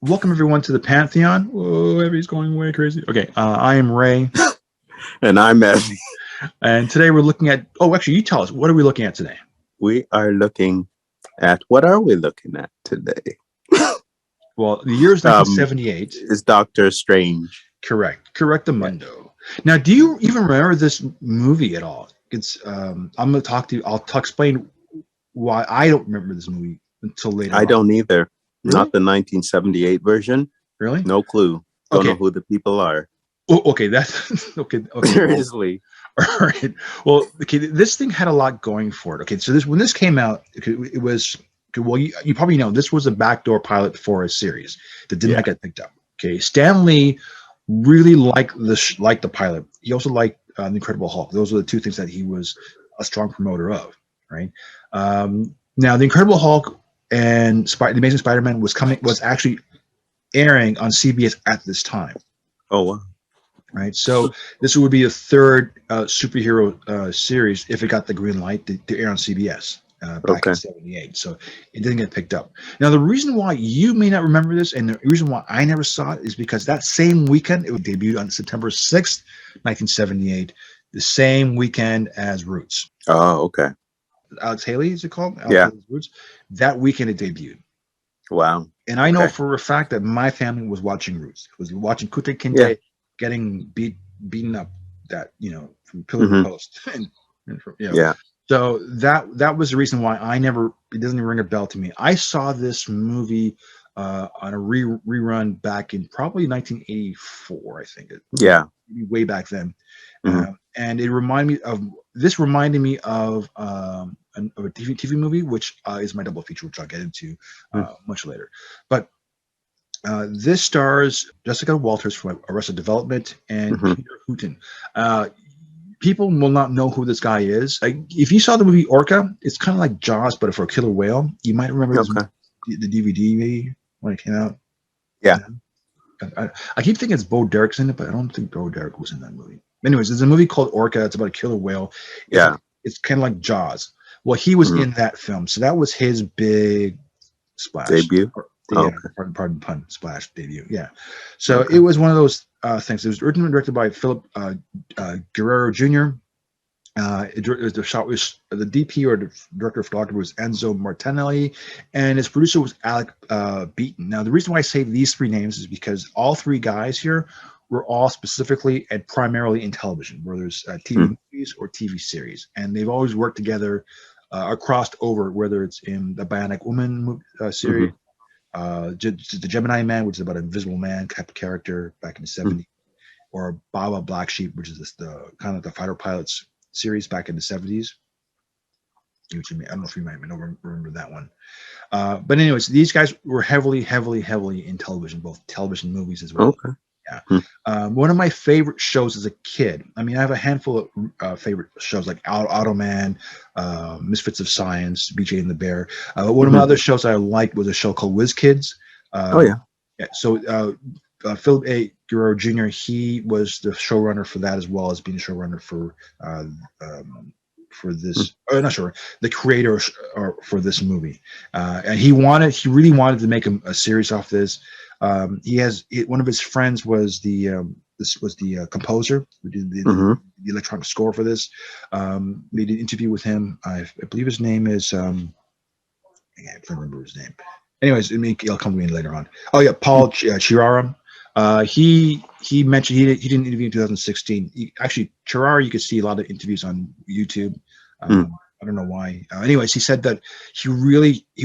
Welcome everyone to the Pantheon. Whoa, everybody's going way crazy. Okay, I am Ray, And I'm Evie. and today we're looking at. Oh, actually, you tell us. What are we looking at today? We are looking at what are we looking at today? Well, the year is 1978. Is Doctor Strange. Correct, the Yeah. mundo. Now, do you even remember this movie at all? It's. I'm going to talk to you. Explain why I don't remember this movie until later I on. don't either. Really? Not the 1978 version. Really? No clue. Don't Okay. know who the people are. Oh, okay, that's okay. Seriously. All right. Well, okay, this thing had a lot going for it. Okay, so when this came out, it was well. You probably know this was a backdoor pilot for a series that did not get picked up. Okay, Stan Lee really liked the pilot. He also liked the Incredible Hulk. Those were the two things that he was a strong promoter of. Right. Now, the Incredible Hulk and the Amazing Spider-Man was actually airing on CBS at this time. Oh, wow. Right, so this would be a third superhero series if it got the green light to air on CBS back in '78. So it didn't get picked up. Now, the reason why you may not remember this, and the reason why I never saw it, is because that same weekend it would debut on September 6th, 1978, the same weekend as Roots. Oh, okay. Alex Haley, is it called? Haley's Roots. That weekend it debuted. Wow. And I know for a fact that my family was watching Roots. Was watching Kute Kinte getting beaten up, that from pillar to post. So that was the reason why it doesn't even ring a bell to me. I saw this movie on a rerun back in probably 1984, I think. Way back then. And it reminded me of a TV movie, which is my double feature, which I'll get into much later. But this stars Jessica Walters from Arrested Development and Peter Hooton. People will not know who this guy is. If you saw the movie Orca, it's kind of like Jaws, but for a killer whale. You might remember the DVD when it came out. Yeah. I keep thinking it's Bo Derek's in it, but I don't think Bo Derek was in that movie. Anyways, there's a movie called Orca. It's about a killer whale. It's kind of like Jaws. Well, he was in that film, so that was his big splash debut. Pardon pun, splash debut. Yeah. So it was one of those things. It was written and directed by Philip Guerrero Jr. The DP or the director of photography was Enzo Martinelli, and his producer was Alec Beaton. Now, the reason why I say these three names is because all three guys here were all specifically and primarily in television, whether it's TV movies or TV series, and they've always worked together or crossed over, whether it's in the Bionic Woman series, the Gemini Man, which is about an invisible man type of character back in the '70s, or Baba Black Sheep, which is the kind of the fighter pilots series back in the '70s. I don't know if you might remember that one. But anyways, these guys were heavily in television, both television movies as well. Okay. Yeah. One of my favorite shows as a kid. I mean, I have a handful of favorite shows like Automan, Misfits of Science, BJ and the Bear. One of my other shows I liked was a show called Whiz Kids. So Philip A. Guerrero Jr., he was the showrunner for that, as well as being a showrunner for this. The creator for this movie, and he really wanted to make a series off this. One of his friends was the composer who did the electronic score for this. They did an interview with him. I believe his name is I can't remember his name. Anyways, it'll come to me later on. Oh yeah, Paul Chirara. He mentioned he did an interview in 2016. Chirara, you could see a lot of interviews on YouTube. I don't know why. Anyways, he said that he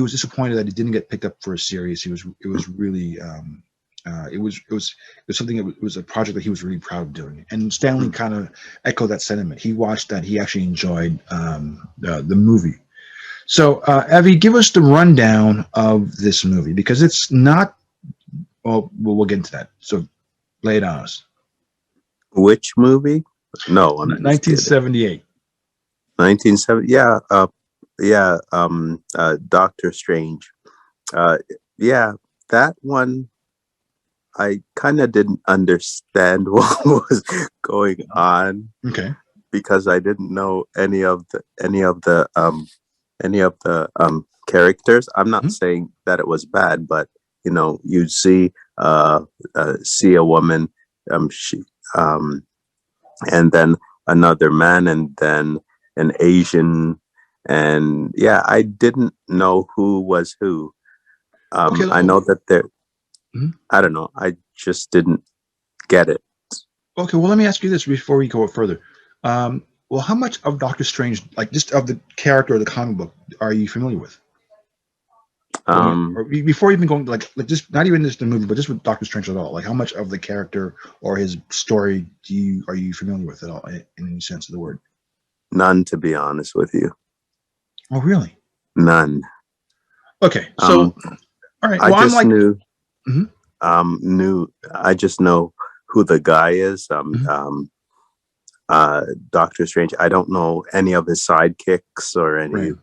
was disappointed that it didn't get picked up for a series. It was really it was a project that he was really proud of doing. And Stanley kind of echoed that sentiment. He watched that. He actually enjoyed the movie. So, Evie, give us the rundown of this movie, because it's not. Well, we'll get into that. So, lay it on us. Which movie? No, 1978. 1970. Yeah. Doctor Strange. That one. I kind of didn't understand what was going on. Okay. Because I didn't know any of the characters. I'm not saying that it was bad, but you'd see a woman, she and then another man, and then an Asian, and yeah, I didn't know who was who. Okay. I know that there. Mhm. I don't know. I just didn't get it. Okay. Well, let me ask you this before we go further. Well, how much of Doctor Strange, like just of the character of the comic book, are you familiar with? Before even going like just not even just the movie, but just with Doctor Strange at all. Like, how much of the character or his story are you familiar with at all, in any sense of the word? None, to be honest with you. Oh, really? None. Okay. Um, So, all right. I Well, I'm just like, knew. mhm, I just know who the guy is. mhm. Doctor Strange. I don't know any of his sidekicks or any. Right.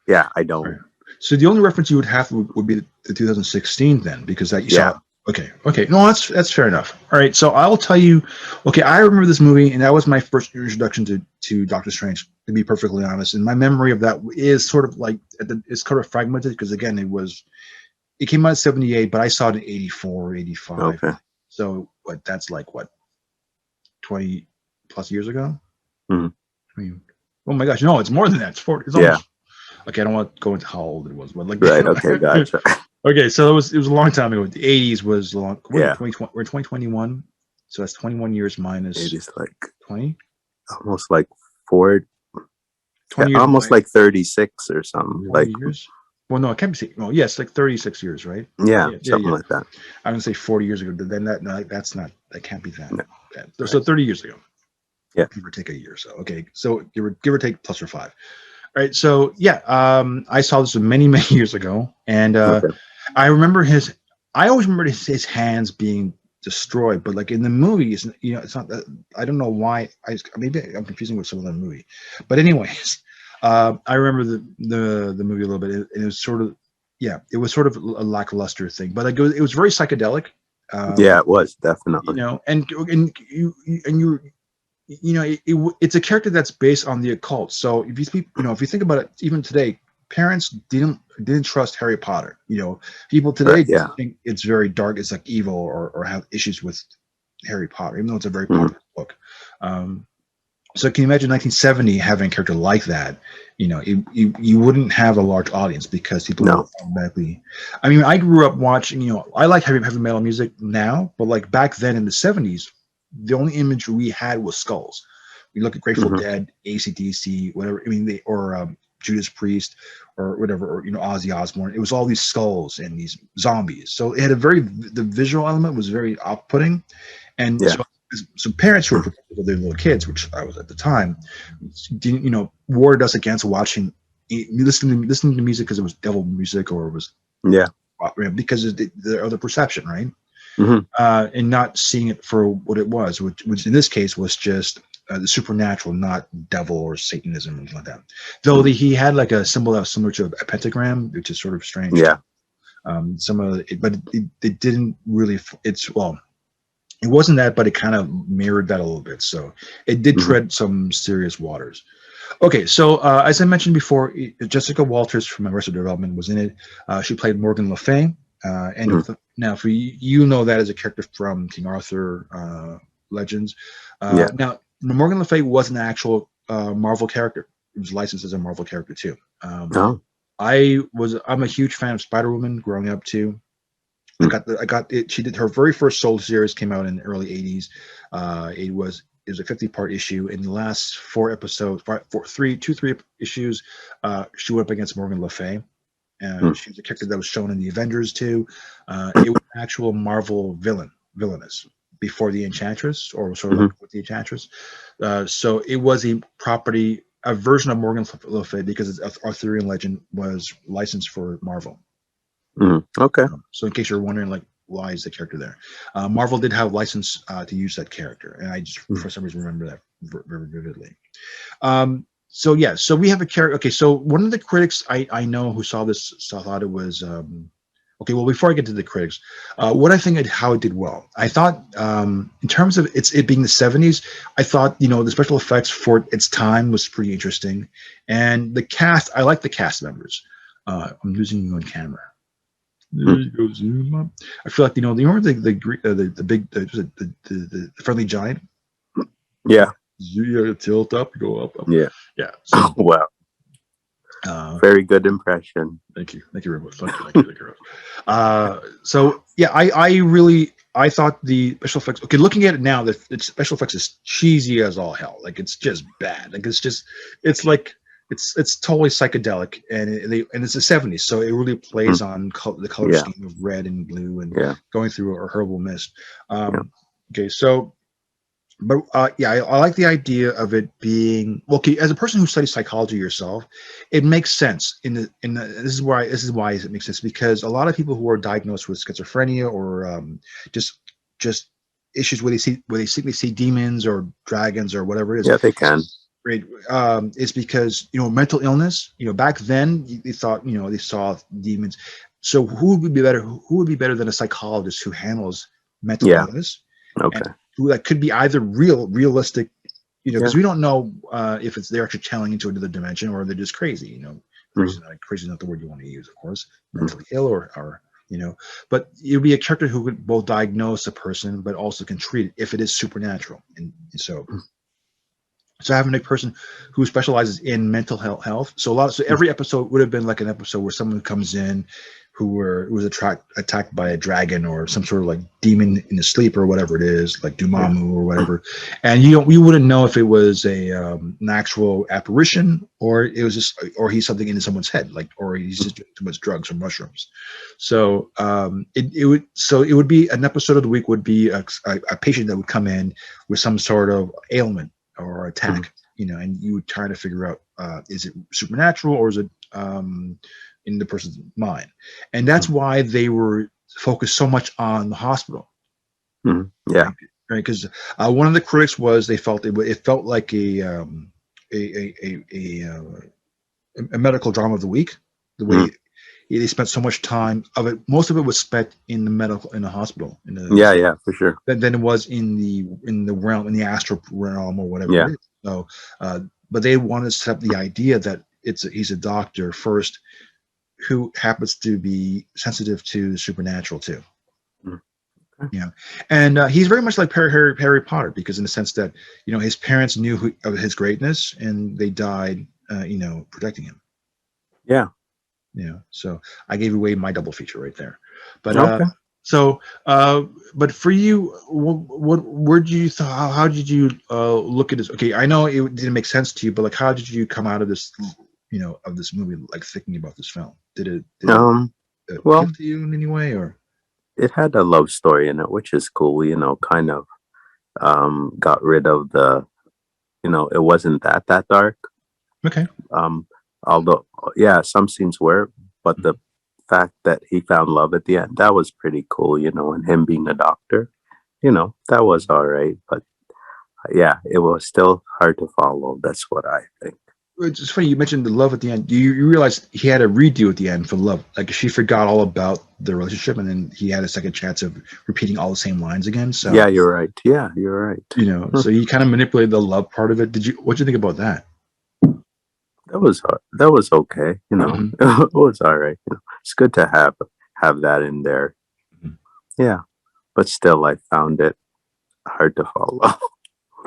Yeah, I don't. Right. So the only reference you would have would be the 2016 then, because that you Yeah. saw. Okay. Okay. No, that's fair enough. All right. So I will tell you. Okay, I remember this movie, and that was my first introduction to Doctor Strange. To be perfectly honest, and my memory of that is sort of like it's kind of fragmented because again, it came out in 78, but I saw it in 84, 85. Okay. So that's like what 20 plus years ago. Mhm. I mean, oh my gosh, no, it's more than that. It's 40. It's Yeah. almost. Okay, I don't want to go into how old it was, but like, Right. Okay. Gotcha. okay, so it was a long time ago. The 80s was long. Yeah. 2020, we're 2021, so that's 21 years minus It is like 20. almost like 4, 20 years almost minus like 36 or something. 40 Like, years. Well, no, it can't be. Well, yes, like 36 years, right? yeah, Yeah, yeah, something yeah. like that. I'm gonna say 40 years ago. Then no, that's not. That can't be that. No. Bad. So 30 years ago. Yeah. Give or take a year. So okay, so give or take plus or 5. All right. So yeah, I saw this many many years ago, and Okay. I remember I always remember his hands being destroyed, but like in the movie, it's not that. I don't know why. Maybe I'm confusing with some of the movie, but anyways, I remember the movie a little bit, and it was sort of, yeah, it was sort of a lackluster thing, but like it was very psychedelic. Yeah, it was definitely. It's a character that's based on the occult. So if you speak, if you think about it, even today, parents didn't trust Harry Potter. People today Right, yeah. think it's very dark, it's like evil, or have issues with Harry Potter, even though it's a very Mhm. popular book. So can you imagine 1970 having a character like that? You wouldn't have a large audience because people No. would automatically. I mean, I grew up watching. I like heavy metal music now, but like back then in the 70s, the only image we had was skulls. We look at Grateful Mhm. Dead, AC/DC, whatever. I mean, or Judas Priest, or whatever, or Ozzy Osbourne. It was all these skulls and these zombies. So it had the visual element was very off-putting, and Yeah. so parents who were protective of their little kids, which I was at the time, didn't warded us against watching, listening to music because it was devil music or it was Yeah. because of the other perception, right? Mhm. And not seeing it for what it was, which in this case was just the supernatural, not devil or Satanism or anything like that. Though he had like a symbol that was similar to a pentagram, which is sort of strange. Yeah. Some of it, but it didn't really. It wasn't that, but it kind of mirrored that a little bit. So it did Mhm. tread some serious waters. Okay, so as I mentioned before, Jessica Walters from Arrested Development was in it. She played Morgan Le Fay. Now, for you know that as a character from King Arthur Legends. Yeah. Now, Morgan Le Fay was an actual Marvel character. It was licensed as a Marvel character too. Oh. I'm a huge fan of Spider-Woman growing up too. I got it. She did her very first solo series, came out in the early 80s. It was a 50-part issue. In the last 4 episodes, three issues, she went up against Morgan Le Fay. She was a character that was shown in the Avengers too. It was an actual Marvel villainess before the Enchantress, or sort of like with the Enchantress. So it was a version of Morgan Le Fay because its Arthurian legend was licensed for Marvel. Okay. So in case you're wondering, like, why is the character there? Marvel did have license to use that character, and I just for some reason remember that very vividly. So yeah, so we have a character. Okay, so one of the critics I know who saw this thought it was okay. Well, before I get to the critics, what I think how it did well, I thought in terms of it being the 70s, I thought the special effects for its time was pretty interesting, and the cast. I like the cast members. I'm losing you on camera. There you go, zoom up. I feel like you remember the big the friendly giant. Yeah. You tilt up, go up, up. Yeah. Yeah. So Wow. Very good impression. thank you very much. Thank you very much. So yeah, I thought the special effects. Okay, looking at it now, the special effects is cheesy as all hell. Like it's just bad. Like it's like it's totally psychedelic, and it's the '70s, so it really plays on the color Yeah. scheme of red and blue and Yeah. going through a herbal mist. Yeah. Okay, so. But yeah, I like the idea of it being okay. As a person who studies psychology yourself, it makes sense. This is why it makes sense, because a lot of people who are diagnosed with schizophrenia or just just issues where they simply see demons or dragons or whatever it is, Yeah, they can. right? It's because mental illness. Back then they thought they saw demons. So who would be better? Who would be better than a psychologist who handles mental Yeah. illness? Okay. Who that could be either realistic, Yeah. because we don't know if they're actually channeling into another dimension or they're just crazy. Mm. Crazy is not the word you want to use, of course. Mm. Mentally ill or but it would be a character who could both diagnose a person but also can treat it if it is supernatural. And so having a person who specializes in mental health. So every episode would have been like an episode where someone comes in who was attacked by a dragon or some sort of like demon in the sleep or whatever it is, like Dumamu or whatever. And we wouldn't know if it was an actual apparition or it was just, or he's something in someone's head, or he's just doing too much drugs or mushrooms. So it would be an episode of the week would be a patient that would come in with some sort of ailment or attack, and you would try to figure out, is it supernatural or is it in the person's mind? And that's why they were focused so much on the hospital. Yeah. Right? Because one of the critics was they felt it felt like a medical drama of the week. The way they spent so much time of it, most of it was spent in the hospital. Yeah, for sure. Than it was in the realm, in the astral realm or whatever it is. So, but they wanted to set up the idea that he's a doctor first who happens to be sensitive to the supernatural too. Okay. And he's very much like Harry Potter, because in the sense that his parents knew of his greatness and they died protecting him. Yeah. So I gave away my double feature right there. But Okay. so but for you, where did you how did you look at this? Okay, I know it didn't make sense to you, but like how did you come out of this of this movie, like thinking about this film? Did it well, appeal to you in any way, or it had a love story in it, which is cool, kind of got rid of the it wasn't that dark. Okay. Although some scenes were, but the fact that he found love at the end, that was pretty cool, and him being a doctor, that was all right. But yeah, it was still hard to follow. That's what I think. It's funny you mentioned the love at the end. You realize he had a redo at the end for love. Like she forgot all about the relationship, and then he had a second chance of repeating all the same lines again. So yeah, you're right. Yeah, you're right. So he kind of manipulated the love part of it. What'd you think about that? That was okay. It was all right. It's good to have that in there. Yeah, but still, I found it hard to follow.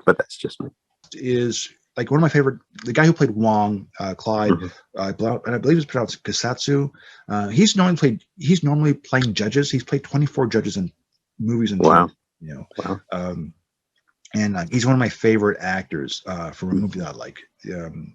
But that's just me. Is like one of my favorite. The guy who played Wong, Clyde, and I believe it's pronounced Kasatsu. He's normally playing judges. He's played 24 judges in movies and wow. TV. Wow. And he's one of my favorite actors from a movie that I like.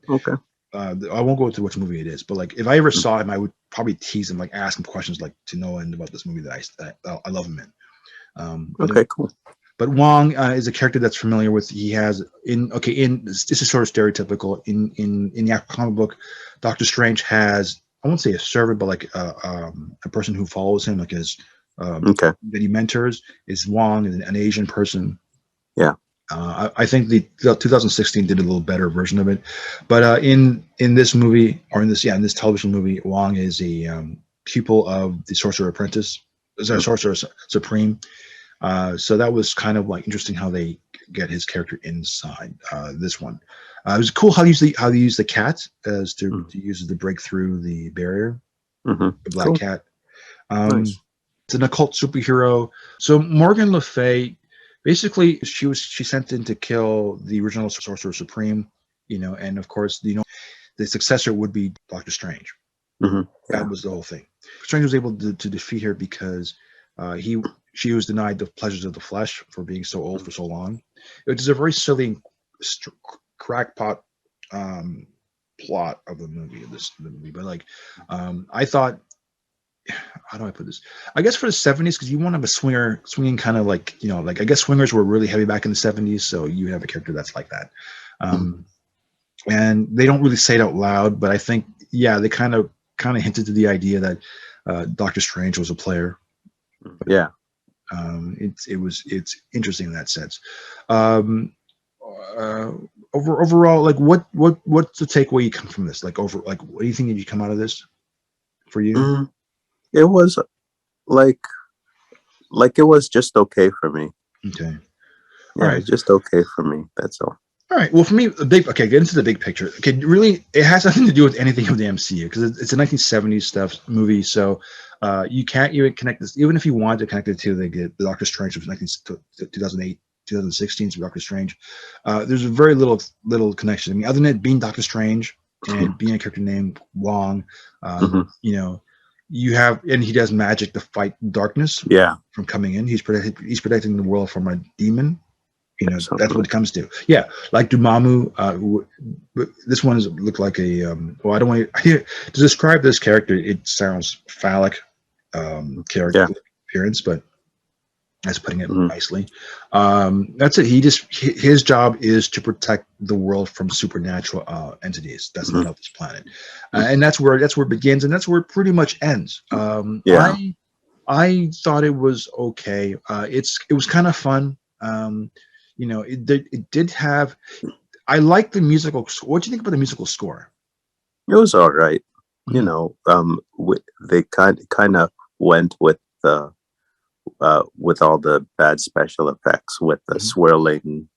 Okay. I won't go into which movie it is, but like if I ever saw him, I would probably tease him, like ask him questions like to know and about this movie that I love him in. Okay, cool. But Wong is a character that's familiar with. He has this is sort of stereotypical in the comic book. Doctor Strange has, I won't say a servant, but like a person who follows him, like his that he mentors. Is Wong, an Asian person. Yeah. I think the 2016 did a little better version of it, but in this movie, or in this television movie, Wong is a pupil of the Sorcerer Apprentice, Sorcerer Supreme. So that was kind of like interesting how they get his character inside this one. It was cool how they use the cat as to use it to break through the barrier, the black cat. Nice. It's an occult superhero. So Morgan Le Fay, basically, she sent in to kill the original Sorcerer Supreme, and of course, the successor would be Doctor Strange. Yeah. That was the whole thing. Strange was able to defeat her because she was denied the pleasures of the flesh for being so old for so long. It was a very silly crackpot plot of the movie. But like, I thought, how do I put this? I guess for the 70s, because you want to have a swinging kind of like, like I guess swingers were really heavy back in the 70s, so you have a character that's like that. And they don't really say it out loud, but I think, yeah, they kind of hinted to the idea that Doctor Strange was a player. Yeah. It's interesting in that sense. Overall, like what's the takeaway you come from this? Like what do you think you come out of this for you? It was like it was just okay for me. Okay. Yeah, All right. just okay for me. That's all. All right. Well, for me, get into the big picture. Okay, really, it has nothing to do with anything with the MCU because it's a 1970s movie. So you can't even connect this, even if you wanted to connect it to the Doctor Strange of 2008, 2016 to Doctor Strange. There's very little connection. I mean, other than it being Doctor Strange and being a character named Wong, you have, and he does magic to fight darkness. Yeah. From coming in. He's protecting the world from a demon. That's what it comes to. Yeah, like Dormammu. This one looked like a. Well, I don't want to describe this character. It sounds phallic character appearance, but that's putting it nicely. That's it. His job is to protect the world from supernatural entities. That's not of this planet, and that's where it begins, and that's where it pretty much ends. I thought it was okay. It was kind of fun. It did have. I like the musical. What do you think about the musical score? It was all right. They kind of went with all the bad special effects with the swirling,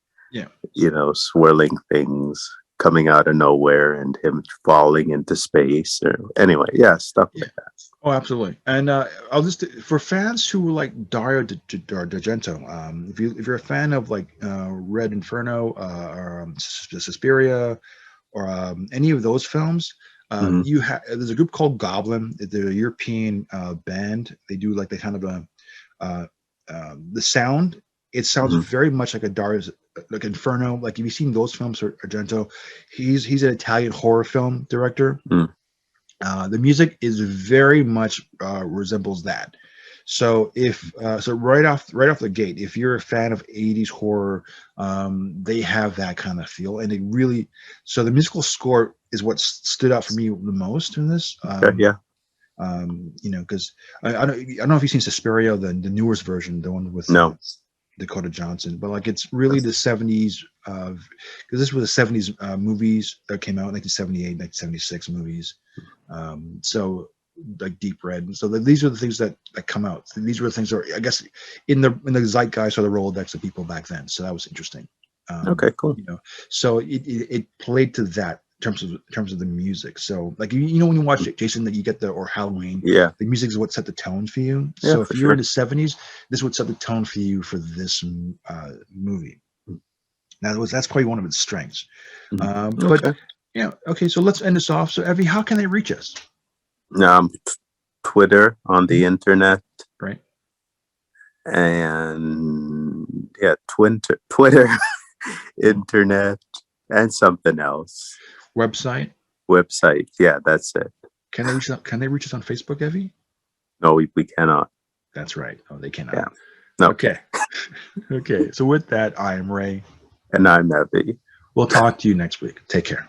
swirling things coming out of nowhere and him falling into space. Stuff like that. Oh, absolutely. And I'll just, for fans who like Dario D'Argento, if you're a fan of like Red Inferno or Suspiria or any of those films, there's a group called Goblin. They're a European band. They do like the kind of the sound. It sounds very much like a Dario's, like Inferno. Like if you've seen those films, or Argento, he's an Italian horror film director. The music is very much resembles that. So right off the gate, if you're a fan of 80s horror, they have that kind of feel, and it really. So the musical score is what stood out for me the most in this. Because I don't know if you've seen Suspiria, the newest version, the one with Dakota Johnson, but like it's really the 70s because this was the 70s movies that came out, 1978, 1976 movies. So like Deep Red. So these are the things that come out. These were the things that are, I guess, in the zeitgeist or the Rolodex of people back then. So that was interesting. Okay, cool. So it played to that in terms of the music. So like when you watch it, Jason, that you get or Halloween, the music is what set the tone for you. So if you're in the 70s, this would set the tone for you for this movie. Now that's probably one of its strengths. But okay, so let's end this off. So Evie, how can they reach us? Twitter, on the internet, right? And Twitter, internet, and something else. Website. Yeah, that's it. Can they reach us on Facebook, Evie? No, we cannot. That's right. Oh, they cannot. Yeah. No. Okay. Okay. So with that, I am Ray. And I'm Evie. We'll talk to you next week. Take care.